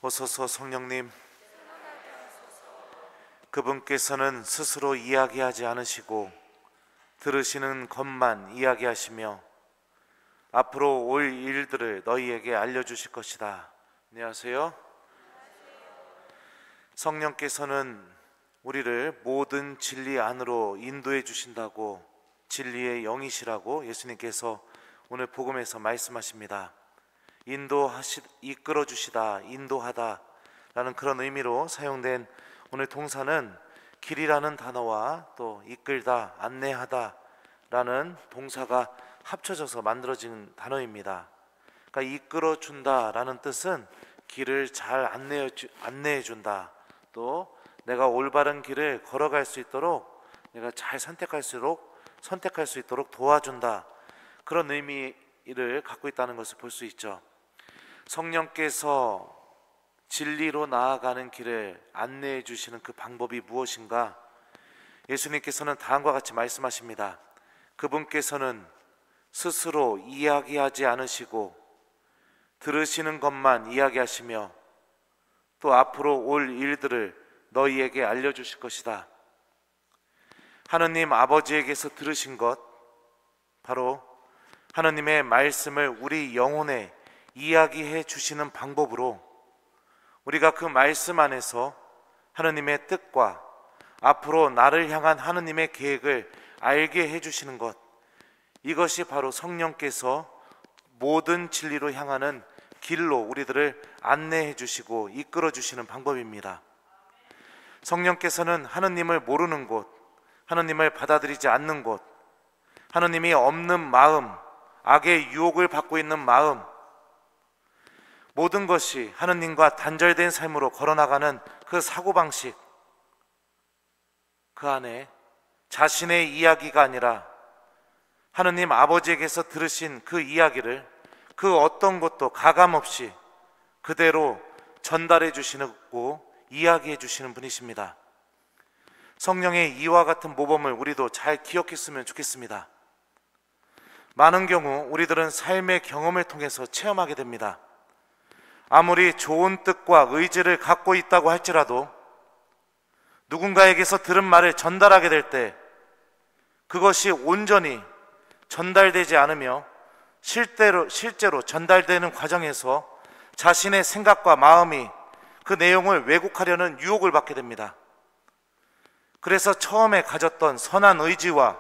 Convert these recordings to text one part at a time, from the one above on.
오소서 성령님, 그분께서는 스스로 이야기하지 않으시고 들으시는 것만 이야기하시며 앞으로 올 일들을 너희에게 알려주실 것이다. 안녕하세요. 성령께서는 우리를 모든 진리 안으로 인도해 주신다고, 진리의 영이시라고 예수님께서 오늘 복음에서 말씀하십니다. 이끌어 주시다, 인도하다 라는 그런 의미로 사용된 오늘 동사는 길이라는 단어와 또 이끌다, 안내하다 라는 동사가 합쳐져서 만들어진 단어입니다. 그러니까 이끌어 준다 라는 뜻은 길을 잘 안내해 준다, 또 내가 올바른 길을 걸어갈 수 있도록, 내가 잘 선택할 수 있도록 도와준다, 그런 의미를 갖고 있다는 것을 볼 수 있죠. 성령께서 진리로 나아가는 길을 안내해 주시는 그 방법이 무엇인가? 예수님께서는 다음과 같이 말씀하십니다. 그분께서는 스스로 이야기하지 않으시고 들으시는 것만 이야기하시며 또 앞으로 올 일들을 너희에게 알려주실 것이다. 하느님 아버지에게서 들으신 것, 바로 하느님의 말씀을 우리 영혼에 이야기해 주시는 방법으로 우리가 그 말씀 안에서 하느님의 뜻과 앞으로 나를 향한 하느님의 계획을 알게 해 주시는 것, 이것이 바로 성령께서 모든 진리로 향하는 길로 우리들을 안내해 주시고 이끌어 주시는 방법입니다. 성령께서는 하느님을 모르는 곳, 하느님을 받아들이지 않는 곳, 하느님이 없는 마음, 악의 유혹을 받고 있는 마음, 모든 것이 하느님과 단절된 삶으로 걸어나가는 그 사고방식, 그 안에 자신의 이야기가 아니라 하느님 아버지에게서 들으신 그 이야기를 그 어떤 것도 가감없이 그대로 전달해 주시고 이야기해 주시는 분이십니다. 성령의 이와 같은 모범을 우리도 잘 기억했으면 좋겠습니다. 많은 경우 우리들은 삶의 경험을 통해서 체험하게 됩니다. 아무리 좋은 뜻과 의지를 갖고 있다고 할지라도 누군가에게서 들은 말을 전달하게 될 때 그것이 온전히 전달되지 않으며 실제로 전달되는 과정에서 자신의 생각과 마음이 그 내용을 왜곡하려는 유혹을 받게 됩니다. 그래서 처음에 가졌던 선한 의지와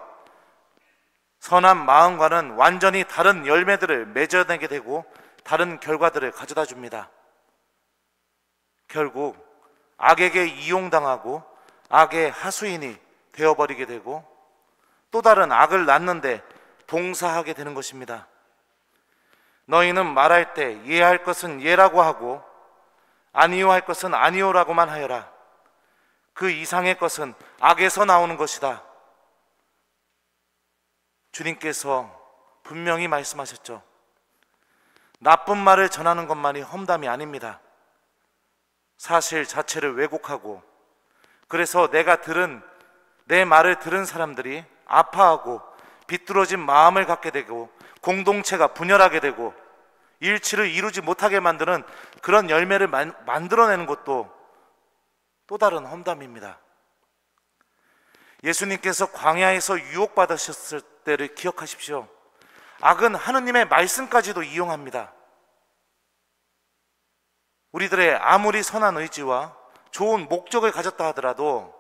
선한 마음과는 완전히 다른 열매들을 맺어내게 되고 다른 결과들을 가져다 줍니다. 결국 악에게 이용당하고 악의 하수인이 되어버리게 되고 또 다른 악을 낳는데 봉사하게 되는 것입니다. 너희는 말할 때 예할 것은 예라고 하고 아니요 할 것은 아니요라고만 하여라. 그 이상의 것은 악에서 나오는 것이다. 주님께서 분명히 말씀하셨죠. 나쁜 말을 전하는 것만이 험담이 아닙니다. 사실 자체를 왜곡하고, 그래서 내 말을 들은 사람들이 아파하고 비뚤어진 마음을 갖게 되고 공동체가 분열하게 되고 일치를 이루지 못하게 만드는 그런 열매를 만들어내는 것도 또 다른 험담입니다. 예수님께서 광야에서 유혹받으셨을 때를 기억하십시오. 악은 하느님의 말씀까지도 이용합니다. 우리들의 아무리 선한 의지와 좋은 목적을 가졌다 하더라도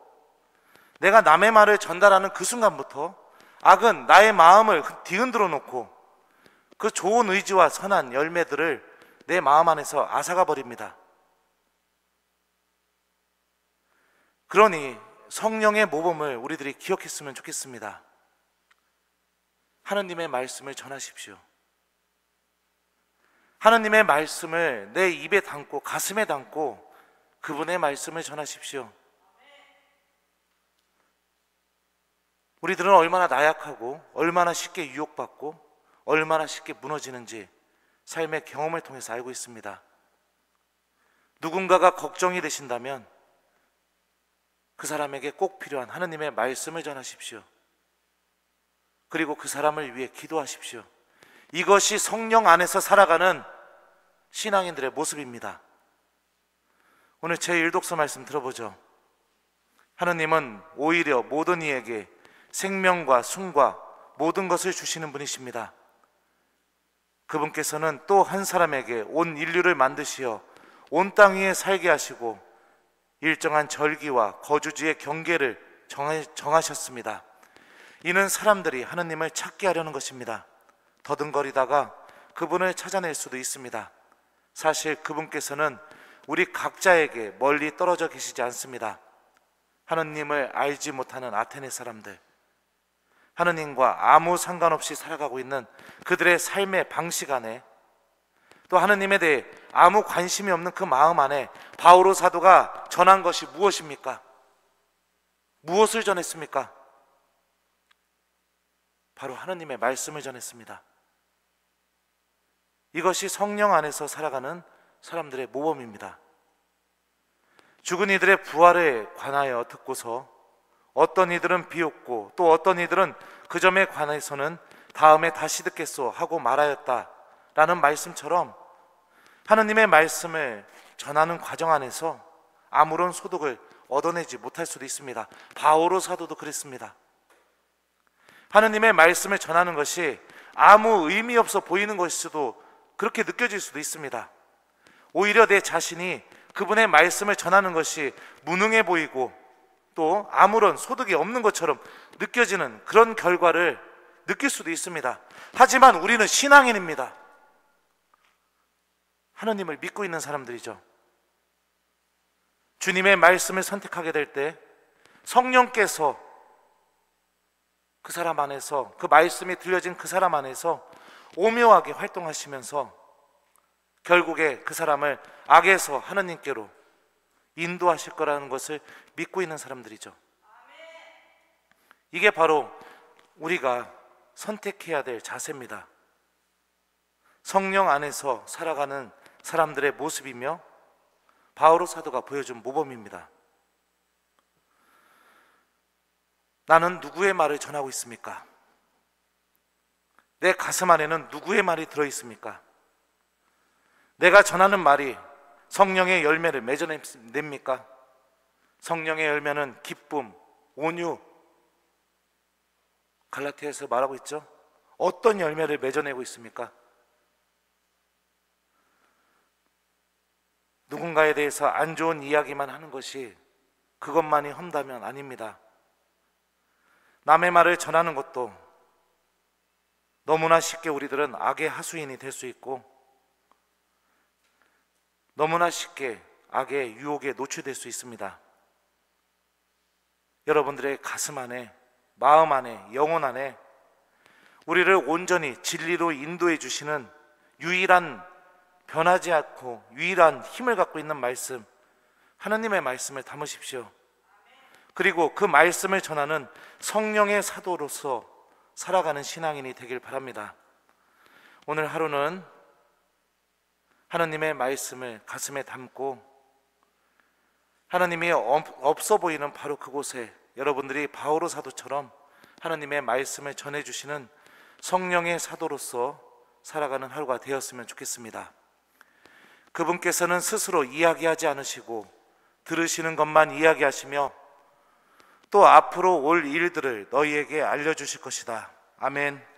내가 남의 말을 전달하는 그 순간부터 악은 나의 마음을 뒤흔들어 놓고 그 좋은 의지와 선한 열매들을 내 마음 안에서 앗아가 버립니다. 그러니 성령의 모범을 우리들이 기억했으면 좋겠습니다. 하느님의 말씀을 전하십시오. 하느님의 말씀을 내 입에 담고 가슴에 담고 그분의 말씀을 전하십시오. 우리들은 얼마나 나약하고 얼마나 쉽게 유혹받고 얼마나 쉽게 무너지는지 삶의 경험을 통해서 알고 있습니다. 누군가가 걱정이 되신다면 그 사람에게 꼭 필요한 하느님의 말씀을 전하십시오. 그리고 그 사람을 위해 기도하십시오. 이것이 성령 안에서 살아가는 신앙인들의 모습입니다. 오늘 제1독서 말씀 들어보죠. 하느님은 오히려 모든 이에게 생명과 숨과 모든 것을 주시는 분이십니다. 그분께서는 또 한 사람에게 온 인류를 만드시어 온 땅 위에 살게 하시고 일정한 절기와 거주지의 경계를 정하셨습니다. 이는 사람들이 하느님을 찾게 하려는 것입니다. 더듬거리다가 그분을 찾아낼 수도 있습니다. 사실 그분께서는 우리 각자에게 멀리 떨어져 계시지 않습니다. 하느님을 알지 못하는 아테네 사람들, 하느님과 아무 상관없이 살아가고 있는 그들의 삶의 방식 안에, 또 하느님에 대해 아무 관심이 없는 그 마음 안에 바오로 사도가 전한 것이 무엇입니까? 무엇을 전했습니까? 바로 하느님의 말씀을 전했습니다. 이것이 성령 안에서 살아가는 사람들의 모범입니다. 죽은 이들의 부활에 관하여 듣고서 어떤 이들은 비웃고 또 어떤 이들은 그 점에 관해서는 다음에 다시 듣겠소 하고 말하였다라는 말씀처럼 하느님의 말씀을 전하는 과정 안에서 아무런 소득을 얻어내지 못할 수도 있습니다. 바오로 사도도 그랬습니다. 하느님의 말씀을 전하는 것이 아무 의미 없어 보이는 것일 수도, 그렇게 느껴질 수도 있습니다. 오히려 내 자신이 그분의 말씀을 전하는 것이 무능해 보이고 또 아무런 소득이 없는 것처럼 느껴지는 그런 결과를 느낄 수도 있습니다. 하지만 우리는 신앙인입니다. 하느님을 믿고 있는 사람들이죠. 주님의 말씀을 선택하게 될 때 성령께서 그 사람 안에서, 그 말씀이 들려진 그 사람 안에서 오묘하게 활동하시면서 결국에 그 사람을 악에서 하느님께로 인도하실 거라는 것을 믿고 있는 사람들이죠. 이게 바로 우리가 선택해야 될 자세입니다. 성령 안에서 살아가는 사람들의 모습이며 바오로 사도가 보여준 모범입니다. 나는 누구의 말을 전하고 있습니까? 내 가슴 안에는 누구의 말이 들어있습니까? 내가 전하는 말이 성령의 열매를 맺어냅니까? 성령의 열매는 기쁨, 온유, 갈라디아에서 말하고 있죠. 어떤 열매를 맺어내고 있습니까? 누군가에 대해서 안 좋은 이야기만 하는 것이 그것만이 험다면 아닙니다. 남의 말을 전하는 것도 너무나 쉽게 우리들은 악의 하수인이 될 수 있고 너무나 쉽게 악의 유혹에 노출될 수 있습니다. 여러분들의 가슴 안에, 마음 안에, 영혼 안에 우리를 온전히 진리로 인도해 주시는 유일한, 변하지 않고 유일한 힘을 갖고 있는 말씀, 하나님의 말씀을 담으십시오. 그리고 그 말씀을 전하는 성령의 사도로서 살아가는 신앙인이 되길 바랍니다. 오늘 하루는 하나님의 말씀을 가슴에 담고 하나님이 없어 보이는 바로 그곳에 여러분들이 바오로 사도처럼 하나님의 말씀을 전해주시는 성령의 사도로서 살아가는 하루가 되었으면 좋겠습니다. 그분께서는 스스로 이야기하지 않으시고 들으시는 것만 이야기하시며 또 앞으로 올 일들을 너희에게 알려주실 것이다. 아멘.